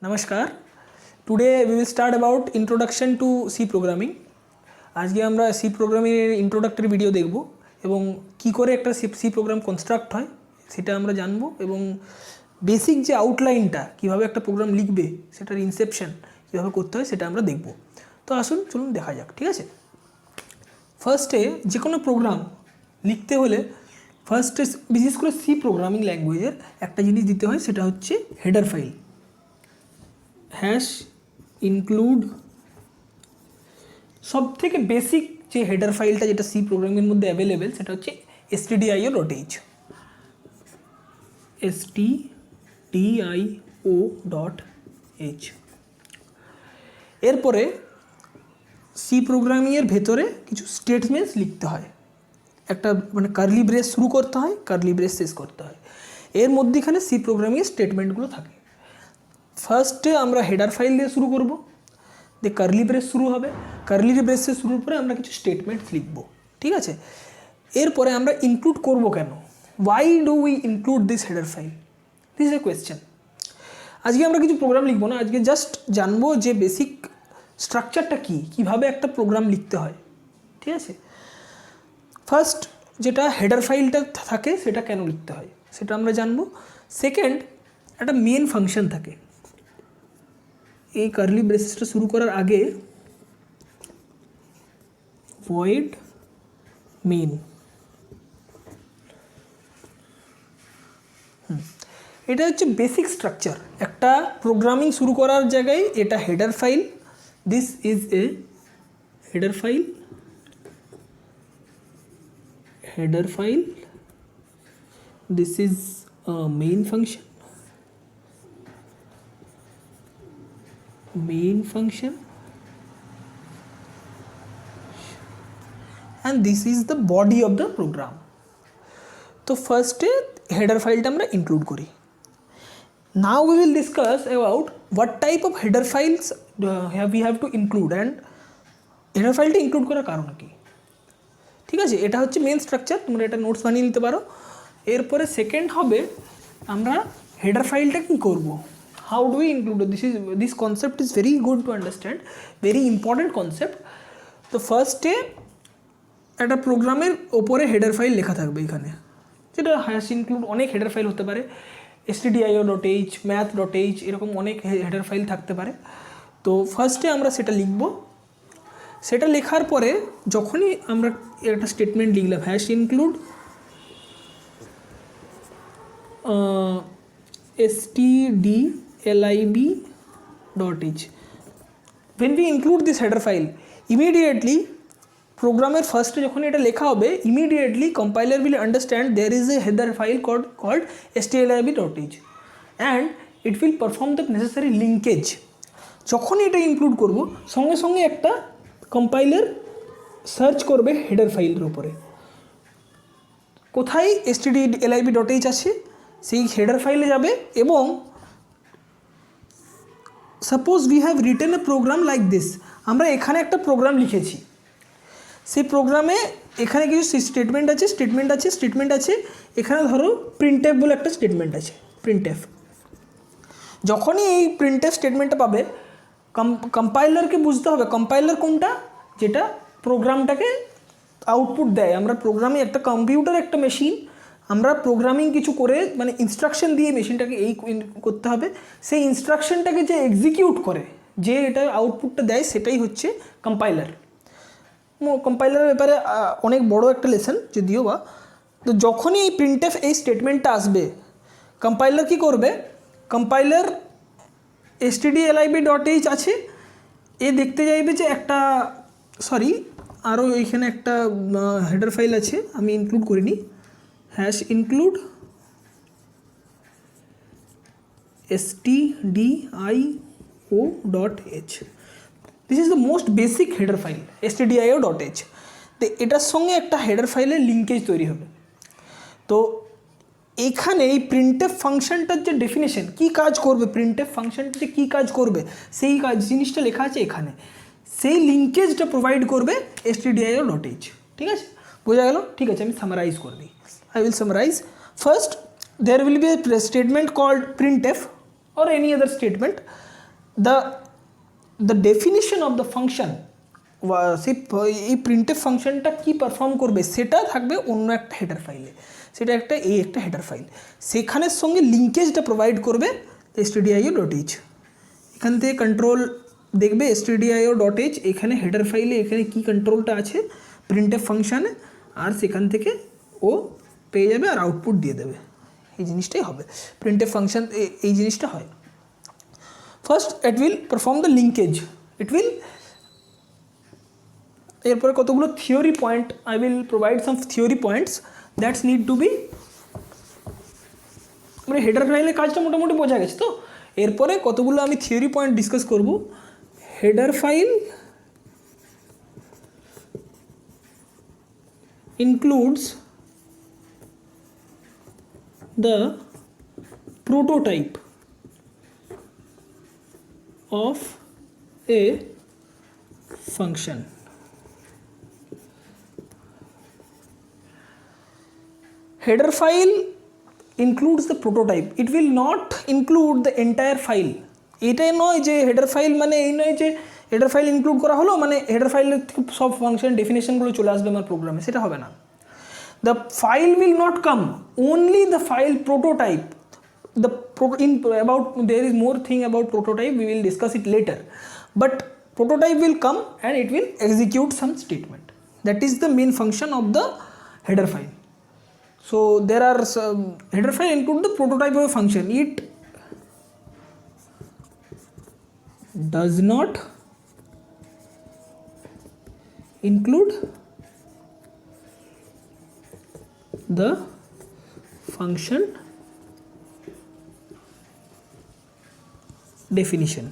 नमस्कार। Today we will start about introduction to C programming. आज के আমরা सी প্রোগ্রামিংয়ের ইন্ট্রোডাক্টরি ভিডিও দেখব এবং কি করে একটা সি প্রোগ্রাম কনস্ট্রাক্ট হয় সেটা আমরা জানব এবং বেসিক যে আউটলাইনটা কিভাবে একটা প্রোগ্রাম লিখবে সেটার ইনসেপশন কিভাবে করতে হয় সেটা আমরা দেখব। তো আসুন চলুন দেখা যাক, ঠিক আছে। ফার্স্টে যে কোনো প্রোগ্রাম লিখতে হলে ফার্স্টে বিশেষ করে সি প্রোগ্রামিং ল্যাঙ্গুয়েজের একটা জিনিস দিতে হয়, সেটা হচ্ছে হেডার ফাইল। হ্যাশ ইনক্লুড সব থেকে বেসিক যে হেডার ফাইলটা যেটা সি প্রোগ্রামিংয়ের মধ্যে অ্যাভেলেবেল সেটা হচ্ছে stdio.h। stdio.h এরপরে সি প্রোগ্রামিংয়ের ভেতরে কিছু স্টেটমেন্টস লিখতে হয়, একটা মানে কার্লি ব্রেস শুরু করতে হয়, কার্লি ব্রেস শেষ করতে হয়। এর মধ্যেখানে সি প্রোগ্রামিংয়ের স্টেটমেন্টগুলো থাকে। ফার্স্টে আমরা হেডার ফাইল দিয়ে শুরু করব, দিয়ে কার্লি ব্রেস শুরু হবে, কার্লি ব্রেসে শুরুর পরে আমরা কিছু স্টেটমেন্টস লিখব, ঠিক আছে। এরপরে আমরা ইনক্লুড করব কেন, why do we include this header file, this is a question. আজকে আমরা কিছু প্রোগ্রাম লিখবো না, আজকে জাস্ট জানবো যে বেসিক স্ট্রাকচারটা কী, কীভাবে একটা প্রোগ্রাম লিখতে হয়, ঠিক আছে। ফার্স্ট যেটা হেডার ফাইলটা থাকে সেটা কেন লিখতে হয় সেটা আমরা জানবো। সেকেন্ড, একটা মেন ফাংশন থাকে। এই কার্লি ব্রেসেসটা শুরু করার আগে ভয়েড মেন, এটা হচ্ছে বেসিক স্ট্রাকচার একটা প্রোগ্রামিং শুরু করার জায়গায়। এটা header file, this is a header file, header file, this is a main function, and this is the body of the program. তো ফার্স্টে হেডার ফাইলটা আমরা ইনক্লুড করি। Now we will discuss about what type of header files we have to include and header ফাইলটা include করার কারণ কি, ঠিক আছে। এটা হচ্ছে মেন স্ট্রাকচার, তোমরা এটা নোটস বানিয়ে নিতে পারো। এরপরে সেকেন্ড হবে আমরা হেডার ফাইলটা কী করব, how do we include this concept is very good to understand, very important concept. তো ফার্স্টে একটা প্রোগ্রামের ওপরে হেডার ফাইল লেখা থাকবে এখানে, যেটা হ্যাশ ইনক্লুড অনেক হেডার ফাইল হতে পারে, stdio.h, math.h এরকম অনেক হেডার ফাইল থাকতে পারে। তো ফার্স্টে আমরা সেটা লিখব। সেটা লেখার পরে যখনই আমরা একটা স্টেটমেন্ট লিখলাম hash include stdlib.h, when we include this header file immediately প্রোগ্রামের ফার্স্টে যখন এটা লেখা হবে immediately compiler will understand there is a header file called stdlib.h and it will perform the necessary linkage। যখনই এটা ইনক্লুড করব সঙ্গে সঙ্গে একটা কম্পাইলার সার্চ করবে হেডার ফাইলের উপরে কোথায় stdlib.h আছে, সেই হেডার ফাইলে যাবে এবং suppose we have written a program like this, আমরা এখানে একটা প্রোগ্রাম লিখেছি, সেই প্রোগ্রামে এখানে কিছু স্টেটমেন্ট আছে, এখানে ধরো printf বলে একটা স্টেটমেন্ট আছে, printf। যখনই এই printf স্টেটমেন্টটা পাবে কম্পাইলারকে বুঝতে হবে কম্পাইলার কোনটা, যেটা প্রোগ্রামটাকে আউটপুট দেয়। আমরা প্রোগ্রামিং একটা কম্পিউটার একটা মেশিন, আমরা প্রোগ্রামিং কিছু করে মানে ইনস্ট্রাকশন দিয়ে মেশিনটাকে এই করতে হবে, সেই ইনস্ট্রাকশনটাকে যে এক্সিকিউট করে যে এটা আউটপুটটা দেয় সেটাই হচ্ছে কম্পাইলার। কম্পাইলারের ব্যাপারে অনেক বড় একটা লেসন যদিও বা। তো যখনই এই printf এই স্টেটমেন্টটা আসবে কম্পাইলার কী করবে, কম্পাইলার stdlib.h আছে এ দেখতে চাইবে যে একটা আরও এইখানে একটা হেডার ফাইল আছে আমি ইনক্লুড করিনি, hash include stdio.h, this is the most basic header file stdio.h। তো এটার সঙ্গে একটা হেডার ফাইলের লিঙ্কেজ তৈরি হবে। তো এখানে এই printf ফাংশনটার যে ডেফিনেশন কী কাজ করবে, printf ফাংশনটা যে কী কাজ করবে সেই জিনিসটা লেখা আছে এখানে, সেই লিঙ্কেজটা প্রোভাইড করবে stdio.h, ঠিক আছে। বোঝা গেল, ঠিক আছে। আমি সামারাইজ করে দিই, I will summarize. First there will be a statement called printf or any other statement the definition of the function, সেই এই প্রিন্টএফ ফাংশনটা কী পারফর্ম করবে সেটা থাকবে অন্য একটা হেডার ফাইলে, সেটা একটা হেডার ফাইল, সেখানের সঙ্গে লিঙ্কেজটা প্রোভাইড করবে stdio.h। এখান থেকে কন্ট্রোল দেখবে stdio.h, এখানে হেডার ফাইলে এখানে কি কন্ট্রোলটা আছে প্রিন্টএফ ফাংশানে, আর সেখান থেকে ও পেয়ে যাবে আর আউটপুট দিয়ে দেবে। এই জিনিসটাই হবে প্রিন্টএফ ফাংশন, এই জিনিসটা হয়। First it will perform the linkage, it will, এরপরে কতগুলো theory point, I will provide some theory points that's need to be, মানে হেডার ফাইলের কাজটা মোটামুটি বোঝা গেছে তো, এরপরে কতগুলো আমি থিওরি পয়েন্ট ডিসকাস করব। Header file includes the prototype of a function. Header file includes the prototype, it will not include the entire file। এটাই নয় যে হেডার ফাইল মানে এই নয় যে হেডার ফাইল ইনক্লুড করা হলো মানে হেডার ফাইলের সব ফাংশন ডেফিনেশনগুলো চলে আসবে আমার প্রোগ্রামে, সেটা হবে না। The file will not come, only the file prototype, the about there is more thing about prototype, we will discuss it later, but prototype will come and it will execute some statement. That is the main function of the header file. So there are some header file include the prototype of a function, it does not include the function definition.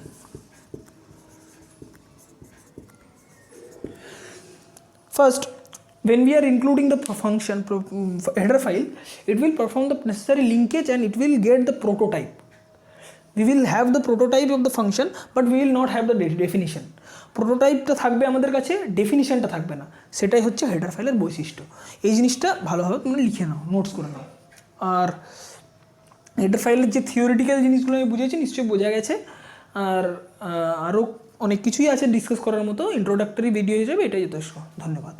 First, when we are including the function header file, it will perform the necessary linkage and it will get the prototype. We will have the prototype of the function, but we will not have the definition. প্রোটোটাইপটা থাকবে আমাদের কাছে, ডেফিনিশনটা থাকবে না, সেটাই হচ্ছে header ফাইলের বৈশিষ্ট্য। এই জিনিসটা ভালোভাবে তুমি লিখে নাও, নোটস করে নাও। আর হেডার ফাইলের যে থিওরিটিক্যাল জিনিসগুলো আমি বুঝেছি নিশ্চয়ই বোঝা গেছে, আর আরও অনেক কিছুই আছে ডিসকাস করার মতো, ইন্ট্রোডাক্টরি ভিডিও হিসেবে এটাই যথেষ্ট। ধন্যবাদ।